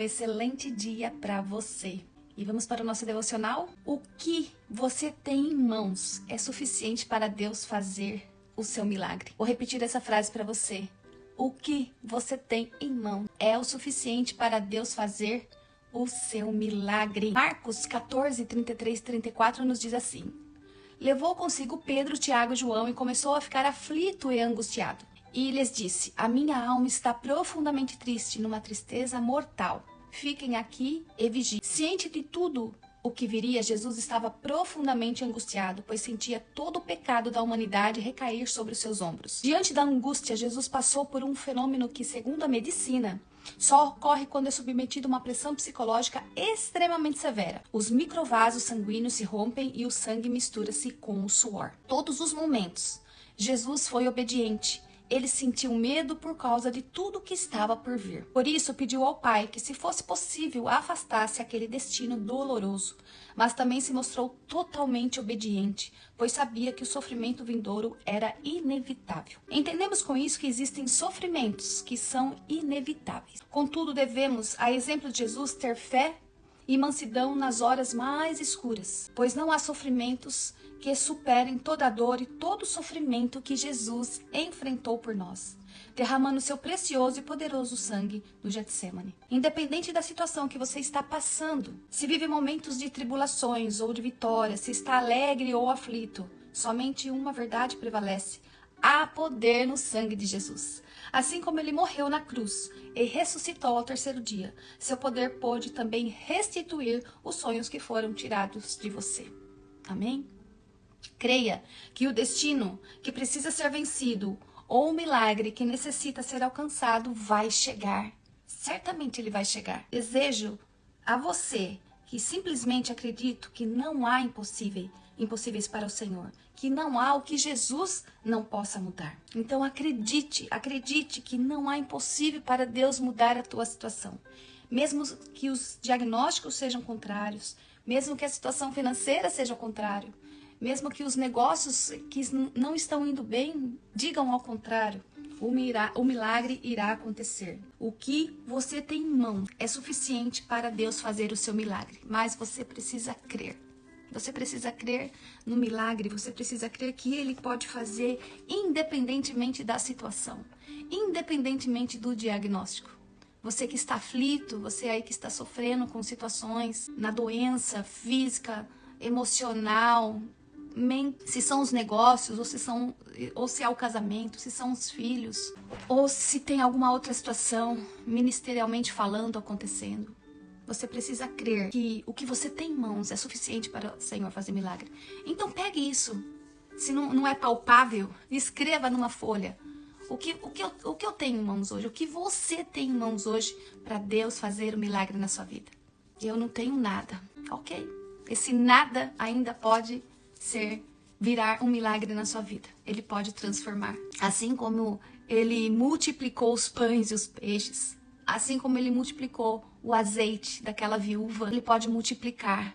Excelente dia para você. E vamos para o nosso devocional? O que você tem em mãos é suficiente para Deus fazer o seu milagre. Vou repetir essa frase para você. O que você tem em mãos é o suficiente para Deus fazer o seu milagre. Marcos 14, 33 e 34 nos diz assim: levou consigo Pedro, Tiago e João e começou a ficar aflito e angustiado. E lhes disse: a minha alma está profundamente triste, numa tristeza mortal. Fiquem aqui e vigiem. Ciente de tudo o que viria, Jesus estava profundamente angustiado, pois sentia todo o pecado da humanidade recair sobre os seus ombros. Diante da angústia, Jesus passou por um fenômeno que, segundo a medicina, só ocorre quando é submetido a uma pressão psicológica extremamente severa. Os microvasos sanguíneos se rompem e o sangue mistura-se com o suor. Todos os momentos, Jesus foi obediente. Ele sentiu medo por causa de tudo que estava por vir. Por isso, pediu ao Pai que, se fosse possível, afastasse aquele destino doloroso. Mas também se mostrou totalmente obediente, pois sabia que o sofrimento vindouro era inevitável. Entendemos com isso que existem sofrimentos que são inevitáveis. Contudo, devemos, a exemplo de Jesus, ter fé e mansidão nas horas mais escuras, pois não há sofrimentos que superem toda a dor e todo o sofrimento que Jesus enfrentou por nós, derramando seu precioso e poderoso sangue no Getsemane. Independente da situação que você está passando, se vive momentos de tribulações ou de vitória, se está alegre ou aflito, somente uma verdade prevalece: há poder no sangue de Jesus. Assim como ele morreu na cruz e ressuscitou ao terceiro dia, seu poder pôde também restituir os sonhos que foram tirados de você. Amém? Creia que o destino que precisa ser vencido ou o milagre que necessita ser alcançado vai chegar. Certamente ele vai chegar. Desejo a você que simplesmente acredito que não há impossíveis para o Senhor, que não há o que Jesus não possa mudar. Então acredite que não há impossível para Deus mudar a tua situação. Mesmo que os diagnósticos sejam contrários, mesmo que a situação financeira seja o contrário, mesmo que os negócios que não estão indo bem digam ao contrário, o milagre irá acontecer. O que você tem em mão é suficiente para Deus fazer o seu milagre, mas você precisa crer. Você precisa crer no milagre, você precisa crer que Ele pode fazer independentemente da situação, independentemente do diagnóstico. Você que está aflito, você aí que está sofrendo com situações na doença física, emocional, se são os negócios, ou se é o casamento, se são os filhos, ou se tem alguma outra situação, ministerialmente falando, acontecendo. Você precisa crer que o que você tem em mãos é suficiente para o Senhor fazer milagre. Então pegue isso. Se não é palpável, escreva numa folha. O que eu tenho em mãos hoje? O que você tem em mãos hoje para Deus fazer o milagre na sua vida? Eu não tenho nada. Ok. Esse nada ainda pode virar um milagre na sua vida. Ele pode transformar. Assim como ele multiplicou os pães e os peixes, assim como ele multiplicou o azeite daquela viúva, ele pode multiplicar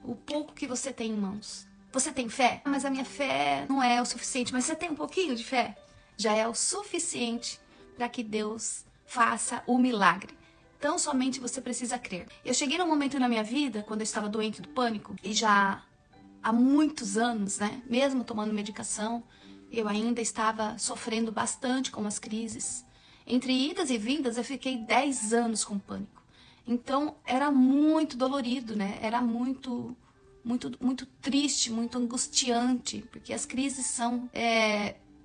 o pouco que você tem em mãos. Você tem fé? Mas a minha fé não é o suficiente. Mas você tem um pouquinho de fé? Já é o suficiente para que Deus faça o milagre. Então somente você precisa crer. Eu cheguei num momento na minha vida, quando eu estava doente do pânico, e já há muitos anos, né, mesmo tomando medicação, eu ainda estava sofrendo bastante com as crises. Entre idas e vindas, eu fiquei 10 anos com pânico. Então era muito dolorido, né? Era muito triste, muito angustiante, porque as crises são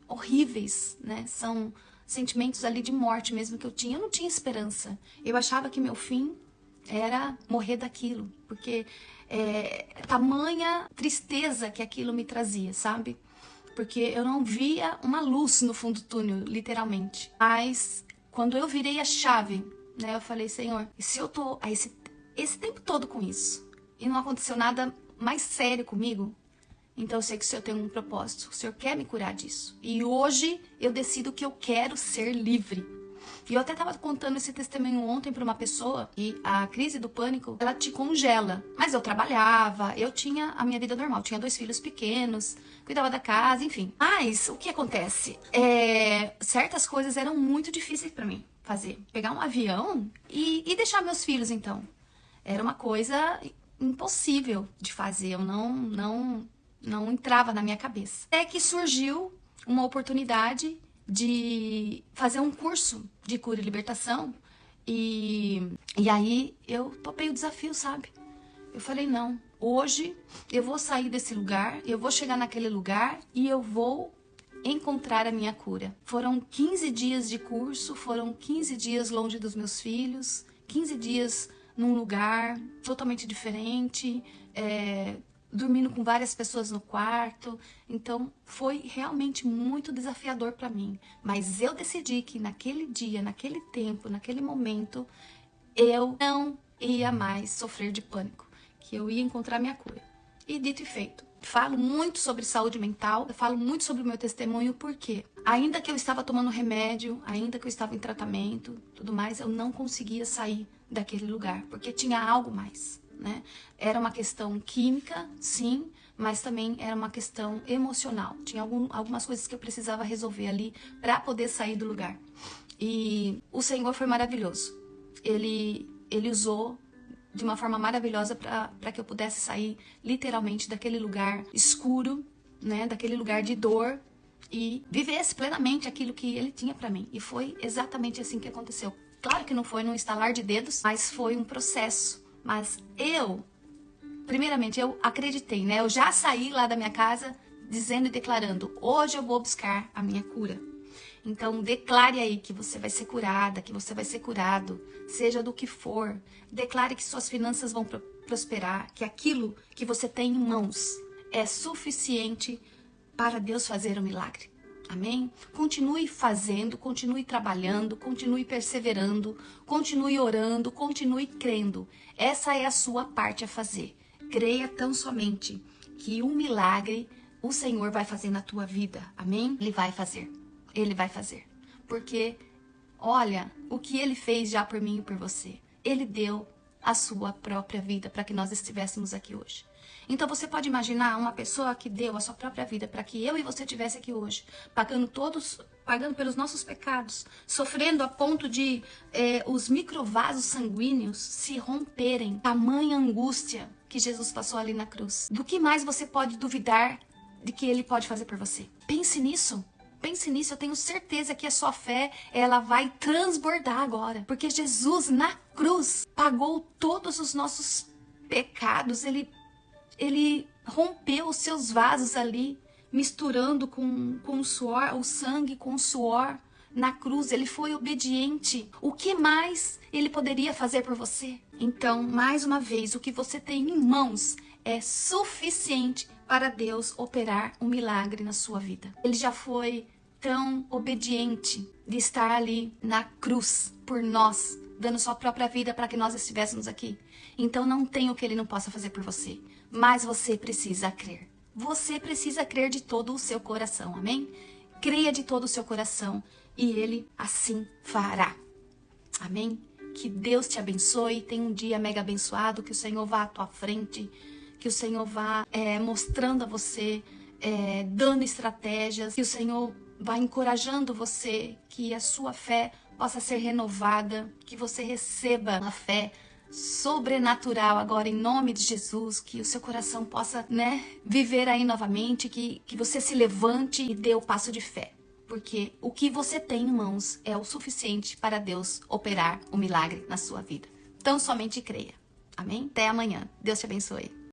horríveis, né? São sentimentos ali de morte mesmo que eu tinha. Eu não tinha esperança. Eu achava que meu fim era morrer daquilo, porque tamanha tristeza que aquilo me trazia, sabe? Porque eu não via uma luz no fundo do túnel, literalmente. Mas quando eu virei a chave, né, eu falei: Senhor, e se eu tô esse tempo todo com isso e não aconteceu nada mais sério comigo, então eu sei que o Senhor tem um propósito, o Senhor quer me curar disso. E hoje eu decido que eu quero ser livre. E eu até estava contando esse testemunho ontem para uma pessoa, e a crise do pânico, ela te congela. Mas eu trabalhava, eu tinha a minha vida normal, tinha 2 filhos pequenos, cuidava da casa, enfim. Mas o que acontece? Certas coisas eram muito difíceis para mim. fazer? Pegar um avião e deixar meus filhos, então. Era uma coisa impossível de fazer, eu não entrava na minha cabeça. Até que surgiu uma oportunidade de fazer um curso de cura e libertação, e aí eu topei o desafio, sabe? Eu falei, não, hoje eu vou sair desse lugar, eu vou chegar naquele lugar e eu vou encontrar a minha cura. Foram 15 dias de curso, foram 15 dias longe dos meus filhos, 15 dias num lugar totalmente diferente, dormindo com várias pessoas no quarto. Então foi realmente muito desafiador para mim. Mas eu decidi que naquele dia, naquele tempo, naquele momento, eu não ia mais sofrer de pânico, que eu ia encontrar minha cura. E dito e feito. Falo muito sobre saúde mental, eu falo muito sobre o meu testemunho, porque ainda que eu estava tomando remédio, ainda que eu estava em tratamento, tudo mais, eu não conseguia sair daquele lugar, porque tinha algo mais, né? Era uma questão química, sim, mas também era uma questão emocional. Tinha algumas coisas que eu precisava resolver ali para poder sair do lugar. E o Senhor foi maravilhoso. Ele usou de uma forma maravilhosa para que eu pudesse sair literalmente daquele lugar escuro, né, daquele lugar de dor, e vivesse plenamente aquilo que ele tinha para mim. E foi exatamente assim que aconteceu. Claro que não foi num estalar de dedos, mas foi um processo. Mas primeiramente, eu acreditei, né? Eu já saí lá da minha casa dizendo e declarando, hoje eu vou buscar a minha cura. Então, declare aí que você vai ser curada, que você vai ser curado, seja do que for. Declare que suas finanças vão prosperar, que aquilo que você tem em mãos é suficiente para Deus fazer um milagre. Amém? Continue fazendo, continue trabalhando, continue perseverando, continue orando, continue crendo. Essa é a sua parte a fazer. Creia tão somente que um milagre o Senhor vai fazer na tua vida. Amém? Ele vai fazer. Ele vai fazer. Porque, olha, o que Ele fez já por mim e por você. Ele deu a sua própria vida para que nós estivéssemos aqui hoje. Então você pode imaginar uma pessoa que deu a sua própria vida para que eu e você estivesse aqui hoje, pagando pelos nossos pecados, sofrendo a ponto de os microvasos sanguíneos se romperem. Tamanha angústia que Jesus passou ali na cruz. Do que mais você pode duvidar de que Ele pode fazer por você? Pense nisso. Pense nisso, eu tenho certeza que a sua fé, ela vai transbordar agora. Porque Jesus, na cruz, pagou todos os nossos pecados. Ele rompeu os seus vasos ali, misturando com o suor, o sangue com o suor. Na cruz, ele foi obediente. O que mais ele poderia fazer por você? Então, mais uma vez, o que você tem em mãos é suficiente para Deus operar um milagre na sua vida. Ele já foi tão obediente de estar ali na cruz por nós, dando sua própria vida para que nós estivéssemos aqui. Então não tem o que Ele não possa fazer por você, mas você precisa crer. Você precisa crer de todo o seu coração, amém? Creia de todo o seu coração e Ele assim fará, amém? Que Deus te abençoe, tenha um dia mega abençoado, que o Senhor vá à tua frente, que o Senhor vá mostrando a você, dando estratégias, que o Senhor vá encorajando você, que a sua fé possa ser renovada, que você receba uma fé sobrenatural agora em nome de Jesus, que o seu coração possa, viver aí novamente, que você se levante e dê o passo de fé. Porque o que você tem em mãos é o suficiente para Deus operar um milagre na sua vida. Então somente creia. Amém? Até amanhã. Deus te abençoe.